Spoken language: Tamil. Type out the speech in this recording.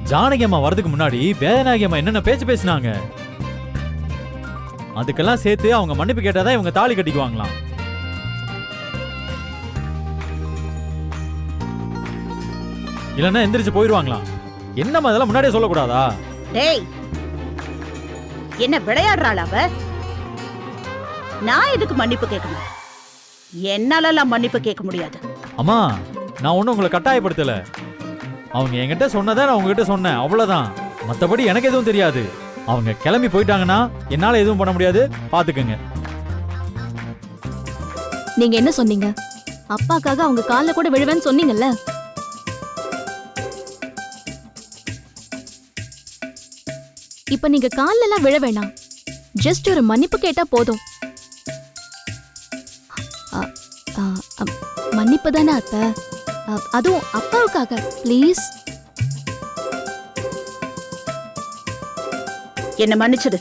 ஜானகி அம்மா வரதுக்கு முன்னாடி வேதநாயகி அம்மா என்னென்ன பேச்சு பேசினாங்க. அதுக்கெல்லாம் சேர்த்து அவங்க மன்னிப்பு கேட்டாதான் இவங்க தாலி கட்டிக்குவாங்களாம். இல்லன்னா எந்திரிச்சு போயிடுவாங்களாம். என்னம்மா இதெல்லாம் முன்னாடியே சொல்லக்கூடாதா? டேய், என்ன விளையாடுறாள் அவ? நான் எதுக்கு மன்னிப்பு கேட்கணும்? என்னாலலாம் மன்னிப்பு கேட்க முடியாது. அம்மா, நான் ஒன்னும் உங்களை கட்டாயப்படுத்தல. அவங்க என்கிட்ட சொன்னதை நான் உங்ககிட்ட சொன்னேன், அவ்வளவுதான். மத்தபடி எனக்கு எதுவும் தெரியாது. அவங்க கிளம்பி போயிட்டாங்கன்னா என்னால எதுவும் பண்ண முடியாது, பாத்துக்கங்க. நீங்க என்ன சொன்னீங்க? அப்பாக்காக அவங்க கால்ல கூட விழுவேன்னு சொன்னீங்கல்ல. இப்ப நீங்க கால்ல எல்லாம் விழ வேணாம். ஜஸ்ட் ஒரு மன்னிப்பு கேட்டா போதும். மன்னிப்பு தானே அத்தை? அதுவும் அப்பாவுக்காக ப்ளீஸ். என்ன மன்னிச்சிடு.